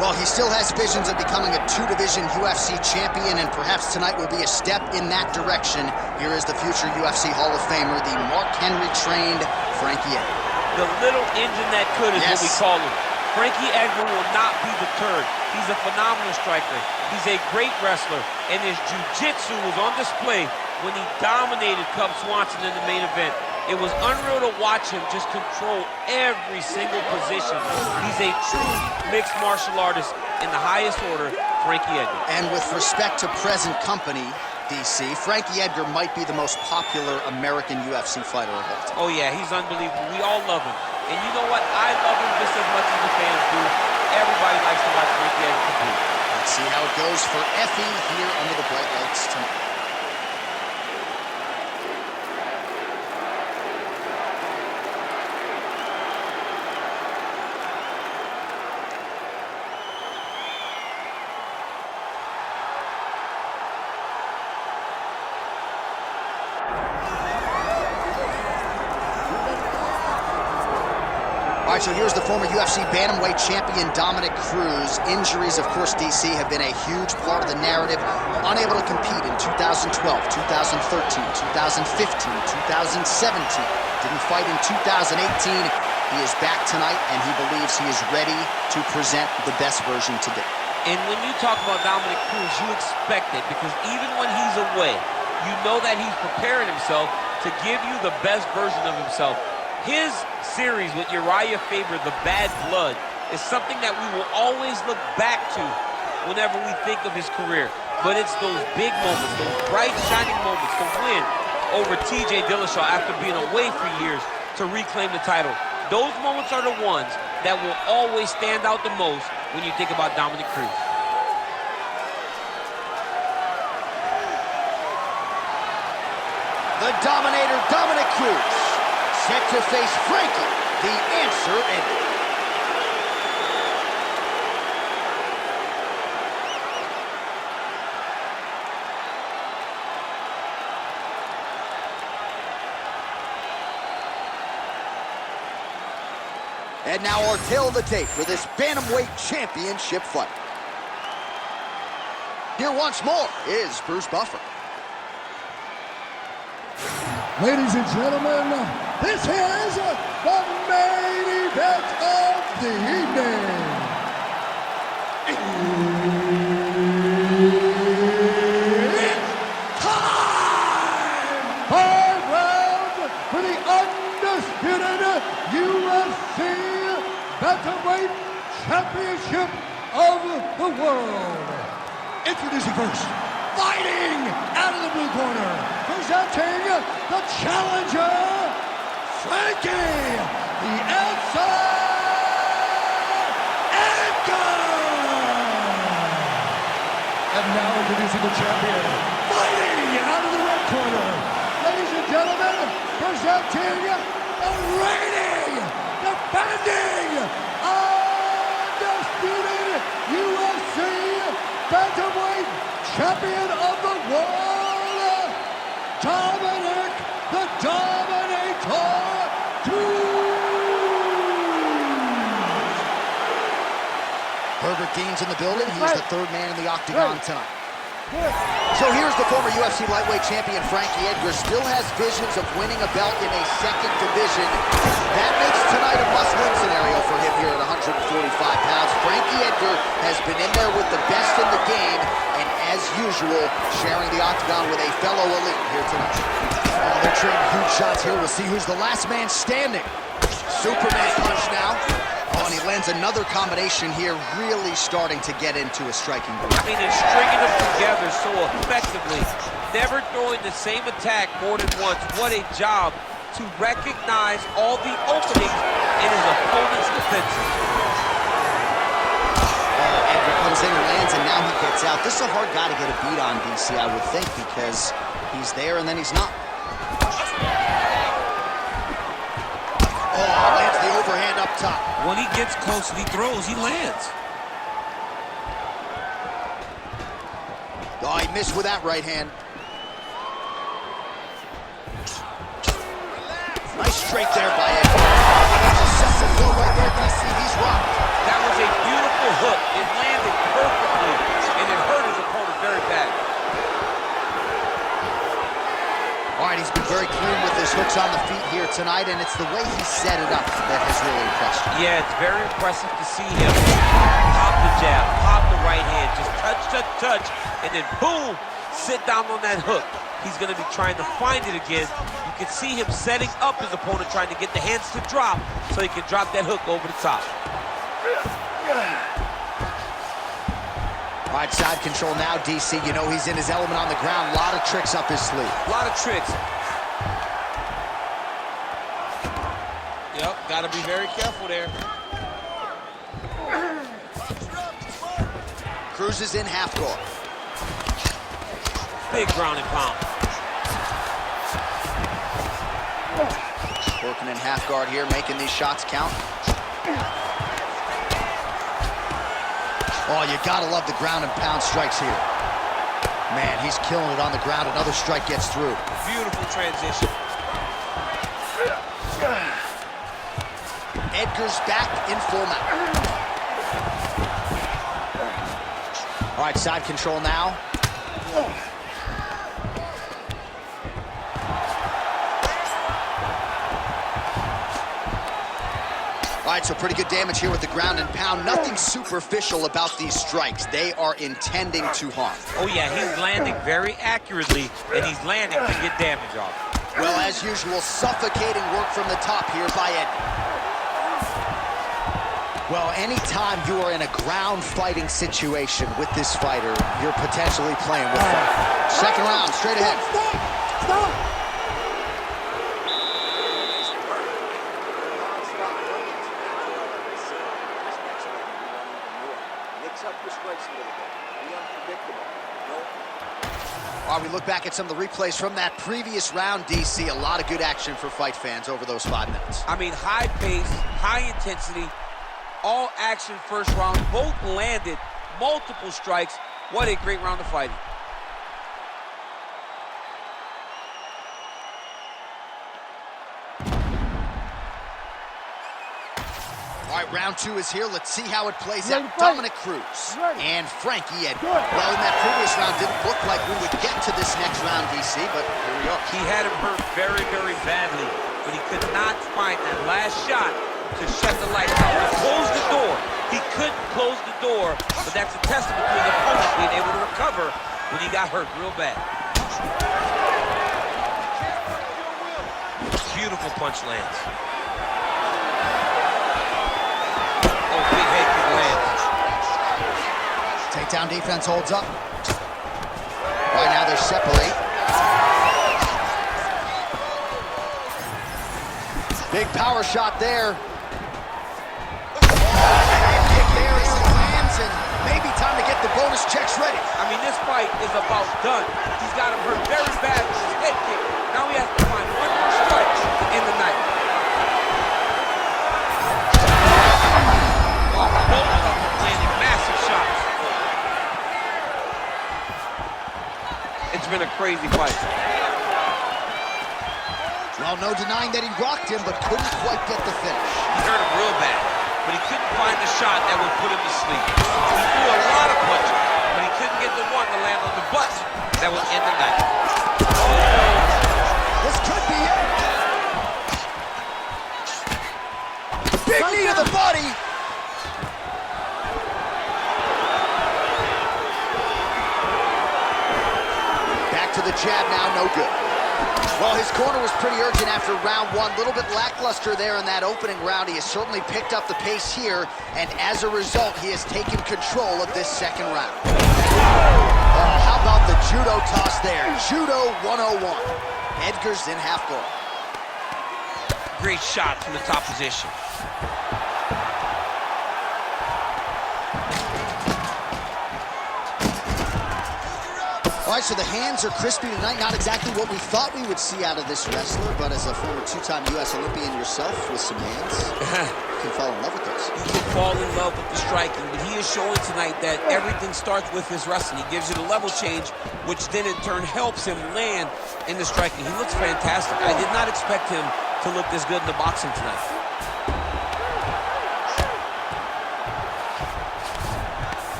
Well, he still has visions of becoming a two-division UFC champion, and perhaps tonight will be a step in that direction. Here is the future UFC Hall of Famer, the Mark Henry-trained Frankie Edgar. The little engine that could is what we call him. Frankie Edgar will not be deterred. He's a phenomenal striker. He's a great wrestler, and his jiu-jitsu was on display when he dominated Cub Swanson in the main event. It was unreal to watch him just control every single position. He's a true mixed martial artist in the highest order, Frankie Edgar. And with respect to present company, DC, Frankie Edgar might be the most popular American UFC fighter of all time. Oh yeah, he's unbelievable. We all love him. And you know what? I love him just as much as the fans do. Everybody likes to watch Frankie Edgar compete. Let's see how it goes for Effie here under the bright lights tonight. All right, so here's the former UFC bantamweight champion, Dominick Cruz. Injuries, of course, DC, have been a huge part of the narrative. Unable to compete in 2012, 2013, 2015, 2017. Didn't fight in 2018. He is back tonight, and he believes he is ready to present the best version today. And when you talk about Dominick Cruz, you expect it, because even when he's away, you know that he's preparing himself to give you the best version of himself. His series with Uriah Faber, The Bad Blood, is something that we will always look back to whenever we think of his career. But it's those big moments, those bright, shining moments, to win over TJ Dillashaw after being away for years to reclaim the title. Those moments are the ones that will always stand out the most when you think about Dominick Cruz. The Dominator, Dominick Cruz, set to face Frankie, the Answer Edgar. And now our tale of the tape for this Bantamweight Championship fight. Here once more is Bruce Buffer. Ladies and gentlemen, this is the main event of the evening. It's time! 5 rounds for the undisputed UFC Bantamweight Championship of the world. Introducing first, fighting out of the blue corner, presenting the challenger, Frankie, the Answer Edgar. And now introducing the champion, fighting out of the red corner, ladies and gentlemen, presenting the reigning, defending, undisputed UFC Bantamweight Champion of the world, Dominick the Dominator Cruz. Herbert Dean's in the building. He's the third man in the octagon tonight. So here's the former UFC lightweight champion, Frankie Edgar. Still has visions of winning a belt in a second division. That makes tonight a must-win scenario for him here at 145 pounds. Frankie Edgar has been in there with the best in the game, and as usual, sharing the octagon with a fellow elite here tonight. Oh, they're trading huge shots here. We'll see who's the last man standing. Superman punch now. Oh, and he lands another combination here, really starting to get into a striking group. I mean, they're stringing them together so effectively, never throwing the same attack more than once. What a job to recognize all the openings in his opponent's defenses. Edgar comes in and lands, and now he gets out. This is a hard guy to get a beat on, DC, I would think, because he's there and then he's not. Oh, lands the overhand up top. When he gets close and he throws, he lands. Oh, he missed with that right hand. Nice straight there by Edgar. That's a second blow right there, DC. He's rocked. That was a beautiful hook. It opponent tonight, and it's the way he set it up that has really impressed you. Yeah, it's very impressive to see him pop the jab, pop the right hand, just touch, touch, touch, and then boom, sit down on that hook. He's going to be trying to find it again. You can see him setting up his opponent, trying to get the hands to drop so he can drop that hook over the top. All right, side control now, DC. You know he's in his element on the ground. A lot of tricks up his sleeve. A lot of tricks. Yep, got to be very careful there. Cruz is in half guard. Big ground and pound. Working in half guard here, making these shots count. Oh, you gotta love the ground and pound strikes here. Man, he's killing it on the ground. Another strike gets through. Beautiful transition. Edgar's back in full mount. All right, side control now. All right, so pretty good damage here with the ground and pound. Nothing superficial about these strikes. They are intending to harm. Oh, yeah, he's landing very accurately, and he's landing to get damage off. Well, as usual, suffocating work from the top here by Edgar. Well, anytime you are in a ground fighting situation with this fighter, you're potentially playing with fire. Second round, straight ahead. Stop! While we look back at some of the replays from that previous round, DC, a lot of good action for fight fans over those 5 minutes. I mean, high pace, high intensity, all action first round. Both landed multiple strikes. What a great round of fighting. All right, round 2 is here. Let's see how it plays out. Dominick Cruz and Frankie Edgar. Well, in that previous round, didn't look like we would get to this next round, DC, but here we are. He had him hurt very, very badly, but he could not find that last shot to shut the lights out. He closed the door. He couldn't close the door, but that's a testament to his opponent being able to recover when he got hurt real bad. Beautiful punch lands. Big head kick lands. Takedown defense holds up. Right now they separate. Big power shot there. Kick there as it lands, and maybe time to get the bonus checks ready. I mean, this fight is about done. He's got him hurt very bad with his head kick. Now he has to find one more strike to end the night. It's been a crazy fight. Well, no denying that he rocked him, but couldn't quite get the finish. He hurt him real bad, but he couldn't find the shot that would put him to sleep. He threw a lot of punches, but he couldn't get the one to land on the butt that would end the night. This could be it. Big knee to the body. To the jab now, no good. Well, his corner was pretty urgent after round 1. A little bit lackluster there in that opening round. He has certainly picked up the pace here, and as a result, he has taken control of this second round. Oh, how about the judo toss there? Judo 101. Edgar's in half guard. Great shot from the top position. All right, so the hands are crispy tonight. Not exactly what we thought we would see out of this wrestler, but as a former 2-time U.S. Olympian yourself with some hands, you can fall in love with those. He can fall in love with the striking, but he is showing tonight that everything starts with his wrestling. He gives you the level change, which then in turn helps him land in the striking. He looks fantastic. I did not expect him to look this good in the boxing tonight.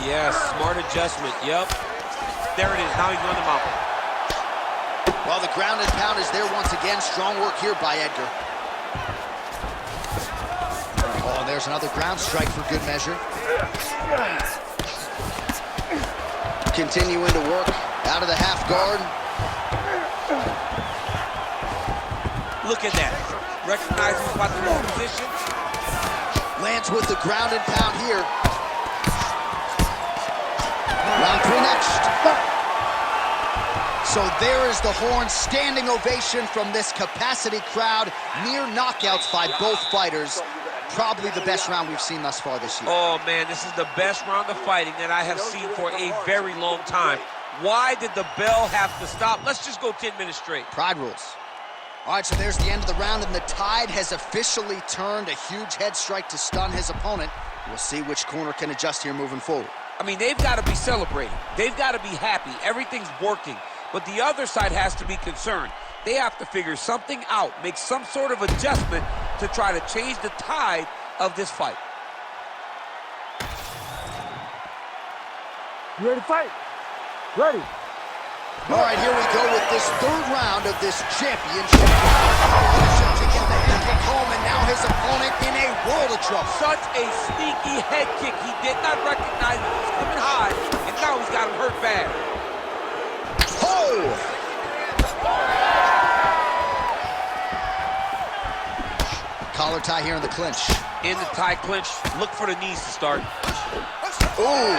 Yes, smart adjustment. Yep. There it is. Now he's on the mount. Well, the ground and pound is there once again. Strong work here by Edgar. Oh, and there's another ground strike for good measure. Continuing to work out of the half guard. Look at that. Recognizing he's about to lose position. Lands with the ground and pound here. Round 3 next. So there is the horn. Standing ovation from this capacity crowd. Near knockouts by both fighters. Probably the best round we've seen thus far this year. Oh, man, this is the best round of fighting that I have seen for a very long time. Why did the bell have to stop? Let's just go 10 minutes straight. Pride rules. All right, so there's the end of the round, and the tide has officially turned. A huge head strike to stun his opponent. We'll see which corner can adjust here moving forward. I mean, they've got to be celebrating. They've got to be happy. Everything's working. But the other side has to be concerned. They have to figure something out, make some sort of adjustment to try to change the tide of this fight. You ready to fight? Ready. All right, here we go with this third round of this championship. To get the head kick home, and now his opponent in a world of trouble. Such a sneaky head kick. He did not recognize it was coming high, and now he's got him hurt bad. Oh! Collar tie here in the clinch. In the tie clinch, look for the knees to start. Ooh,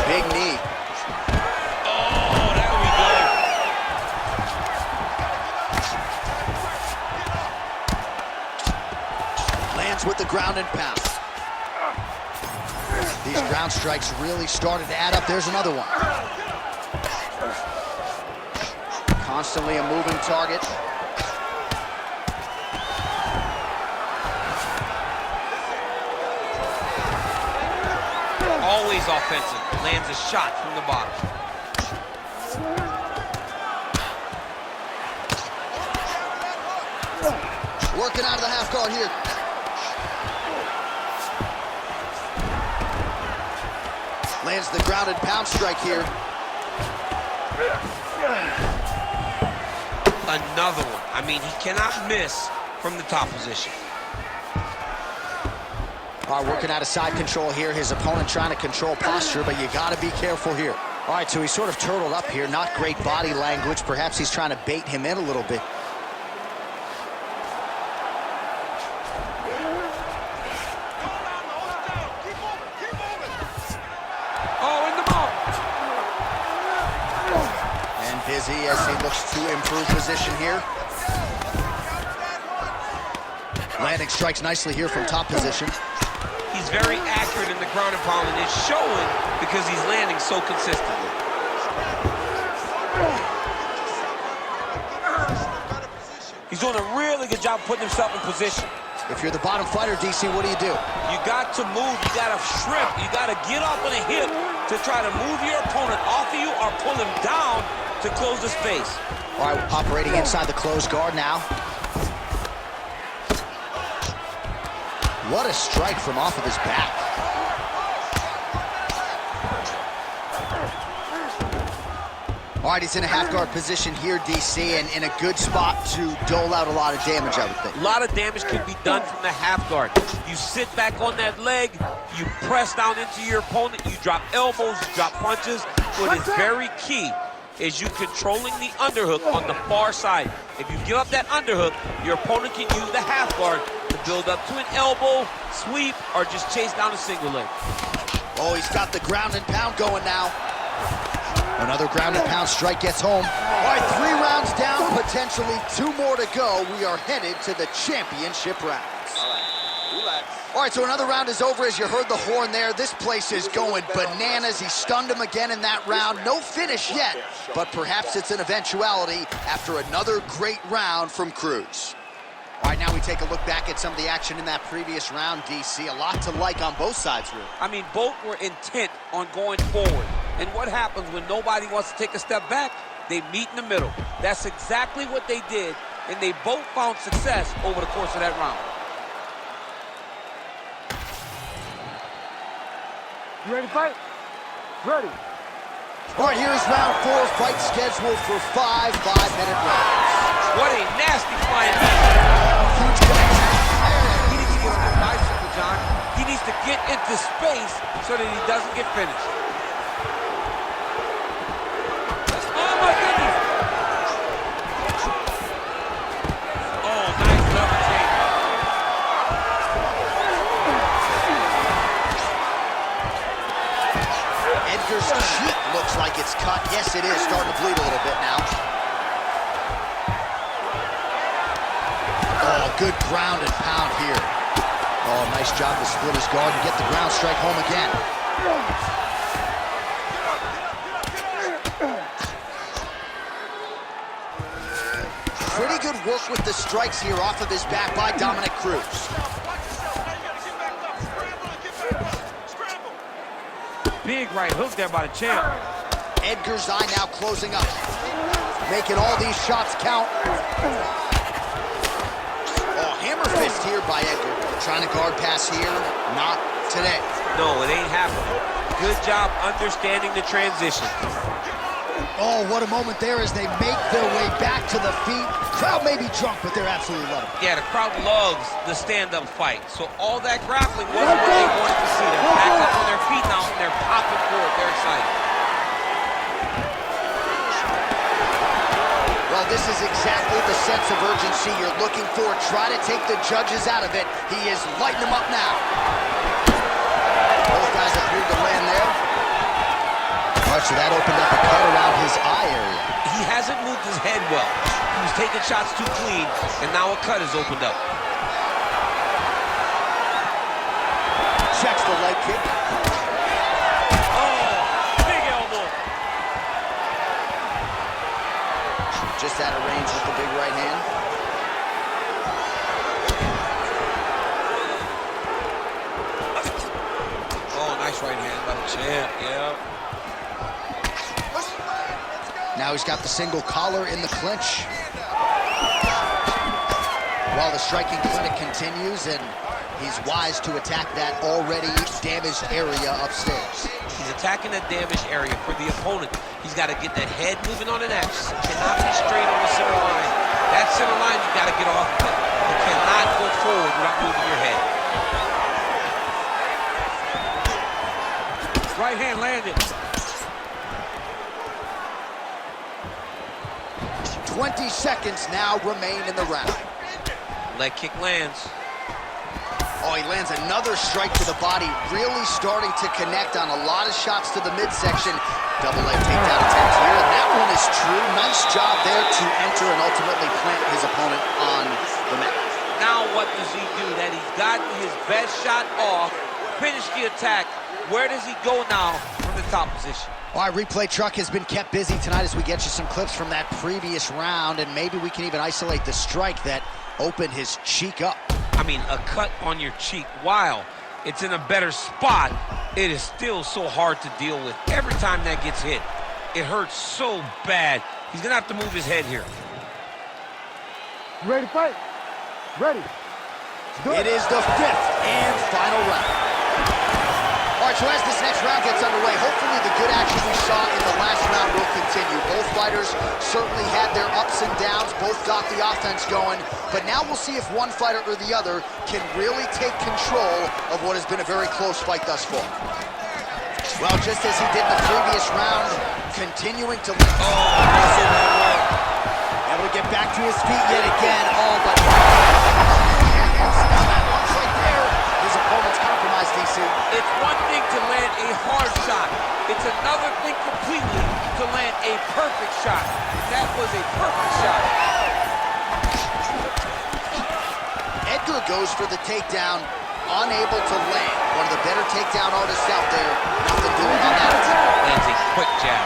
big knee. Oh, that'll be good. Lands with the ground and pound. These ground strikes really started to add up. There's another one. Constantly a moving target. Always offensive. Lands a shot from the bottom. Working out of the half guard here. Lands the ground and pound strike here. Another one. I mean, he cannot miss from the top position. All right, working out of side control here. His opponent trying to control posture, but you got to be careful here. All right, so he's sort of turtled up here. Not great body language. Perhaps he's trying to bait him in a little bit. Oh, in the ball. And busy as he looks to improve position here. Landing strikes nicely here from top position. He's very accurate in the ground and pound, and it's showing because he's landing so consistently. He's doing a really good job putting himself in position. If you're the bottom fighter, DC, what do? You got to move, you got to shrimp, you got to get up on a hip to try to move your opponent off of you or pull him down to close the space. All right, operating inside the closed guard now. What a strike from off of his back. All right, he's in a half guard position here, DC, and in a good spot to dole out a lot of damage, I would think. A lot of damage can be done from the half guard. You sit back on that leg, you press down into your opponent, you drop elbows, you drop punches. What is very key is you controlling the underhook on the far side. If you give up that underhook, your opponent can use the half guard to build up to an elbow, sweep, or just chase down a single leg. Oh, he's got the ground and pound going now. Another ground and pound strike gets home. All right, 3 rounds down, potentially 2 more to go. We are headed to the championship rounds. All right, so another round is over. As you heard the horn there, this place is going bananas. He stunned him again in that round. No finish yet, but perhaps it's an eventuality after another great round from Cruz. All right, now we take a look back at some of the action in that previous round, DC. A lot to like on both sides, really. I mean, both were intent on going forward. And what happens when nobody wants to take a step back? They meet in the middle. That's exactly what they did, and they both found success over the course of that round. You ready to fight? Ready. All right, here's round 4, fight scheduled for 5 5-minute rounds. What a nasty flying knee. Huge contact. He needs to get on his bicycle, John. He needs to get into space so that he doesn't get finished. Oh, my goodness. Oh, nice level change. Edgar's cheek looks like it's cut. Yes, it is. Starting to bleed a little bit now. Oh, good ground and pound here. Oh, nice job to split his guard and get the ground strike home again. Pretty good work with the strikes here off of his back by Dominick Cruz. Big right hook there by the champ. Edgar's eye now closing up, making all these shots count. Oh, hammer fist here by Edgar. Trying to guard pass here, not today. No, it ain't happening. Good job understanding the transition. Oh, what a moment there as they make their way back to the feet. Crowd may be drunk, but they're absolutely loving it. Yeah, the crowd loves the stand-up fight. So all that grappling wasn't what they wanted to see. They're back up on their feet now, and they're popping forward. They're excited. Well, this is exactly the sense of urgency you're looking for. Try to take the judges out of it. He is lighting them up now. Both guys appeared to land there. All right, so that opened up a cut around his eye area. He hasn't moved his head well. He was taking shots too clean, and now a cut has opened up. Checks the leg kick. Oh, big elbow. Just out of range with the big right hand. Oh, nice right hand by the champ, yeah. Now he's got the single collar in the clinch. While the striking clinic continues, and he's wise to attack that already damaged area upstairs. He's attacking that damaged area for the opponent. He's got to get that head moving on an axis. It cannot be straight on the center line. That center line, you got to get off of it. You cannot go forward without moving your head. Right hand landed. 20 seconds now remain in the round. Leg kick lands. Oh, he lands another strike to the body, really starting to connect on a lot of shots to the midsection. Double leg takedown attempt here, and that one is true. Nice job there to enter and ultimately plant his opponent on the mat. Now what does he do? That he's gotten his best shot off, finished the attack. Where does he go now from the top position? All right, replay truck has been kept busy tonight as we get you some clips from that previous round, and maybe we can even isolate the strike that opened his cheek up. I mean, a cut on your cheek, while it's in a better spot, it is still so hard to deal with. Every time that gets hit, it hurts so bad. He's gonna have to move his head here. You ready to fight? Ready. It is the 5th and final round. All right, so as this next round gets underway, hopefully the good action we saw in the last round will continue. Both fighters certainly had their ups and downs, both got the offense going, but now we'll see if one fighter or the other can really take control of what has been a very close fight thus far. Well, just as he did in the previous round, continuing to... able to get back to his feet yet again. Oh, but... right there. His opponent's compromised, DC. It's one thing to land a hard shot. It's another thing completely to land a perfect shot. That was a perfect shot. Edgar goes for the takedown, unable to land. One of the better takedown artists out there. Nothing doing on that. Lands a quick jab.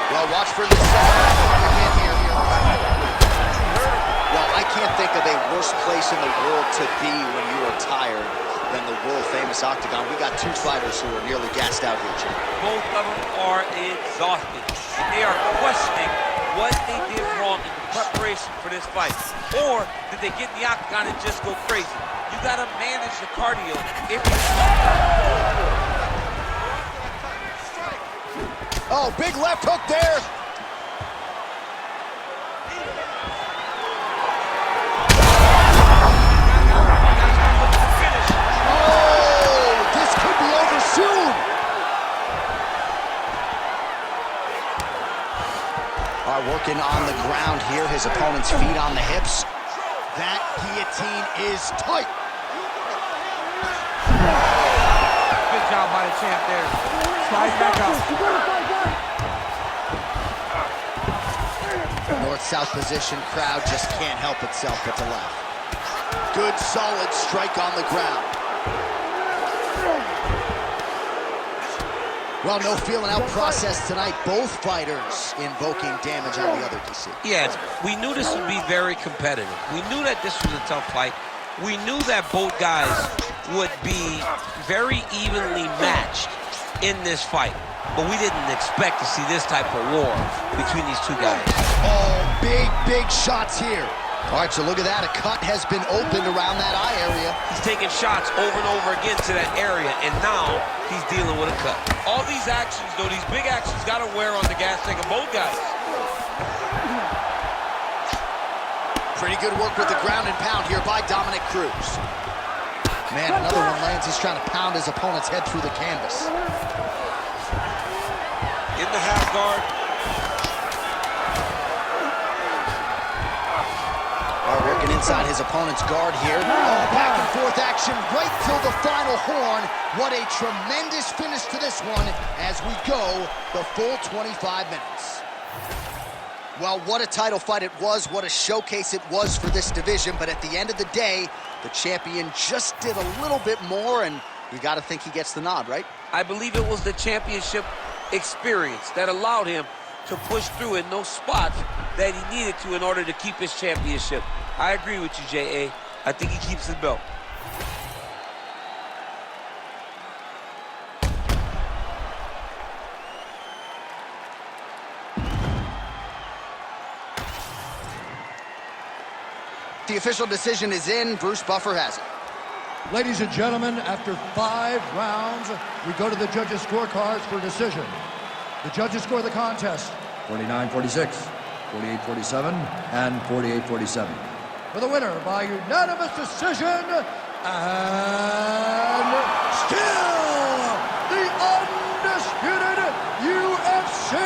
Well, watch for this again here. Well, I can't think of a worse place in the world to be when you are tired than the world-famous octagon. We got two fighters who are nearly gassed out here, Jim. Both of them are exhausted. And they are questioning what they did wrong in the preparation for this fight. Or did they get in the octagon and just go crazy? You got to manage the cardio if you... Oh, big left hook there. Oh, this could be over soon. Are working on the ground here. His opponent's feet on the hips. That guillotine is tight. Good job by the champ there. Slide back up. North-south position, crowd just can't help itself but to laugh. Good, solid strike on the ground. Well, no feeling out process tonight. Both fighters invoking damage on the other, DC. Yeah, we knew this would be very competitive. We knew that this was a tough fight. We knew that both guys would be very evenly matched in this fight. But we didn't expect to see this type of war between these two guys. Oh, big shots here. All right, so look at that. A cut has been opened around that eye area. He's taking shots over and over again to that area, and now he's dealing with a cut. All these actions, though, these big actions, got to wear on the gas tank of both guys. Pretty good work with the ground and pound here by Dominick Cruz. Man, another one lands. He's trying to pound his opponent's head through the canvas. In the half guard. Working inside his opponent's guard here. Oh, back and forth action right till the final horn. What a tremendous finish to this one as we go the full 25 minutes. Well, what a title fight it was. What a showcase it was for this division. But at the end of the day, the champion just did a little bit more, and you got to think he gets the nod, right? I believe it was the championship experience that allowed him to push through in those spots that he needed to in order to keep his championship. I agree with you, J.A. I think he keeps his belt. The official decision is in. Bruce Buffer has it. Ladies and gentlemen, after 5 rounds, we go to the judges' scorecards for decision. The judges score the contest 49-46, 48-47, and 48-47. for the winner by unanimous decision, and still the undisputed UFC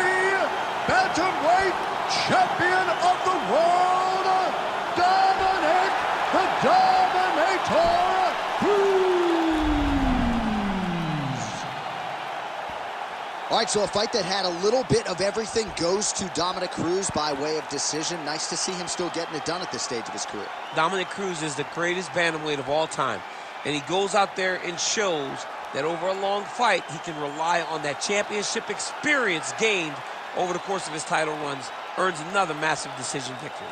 bantamweight champion of the world, Dominick the Dominator Cruz. All right, so a fight that had a little bit of everything goes to Dominick Cruz by way of decision. Nice to see him still getting it done at this stage of his career. Dominick Cruz is the greatest bantamweight of all time, and he goes out there and shows that over a long fight, he can rely on that championship experience gained over the course of his title runs, earns another massive decision victory.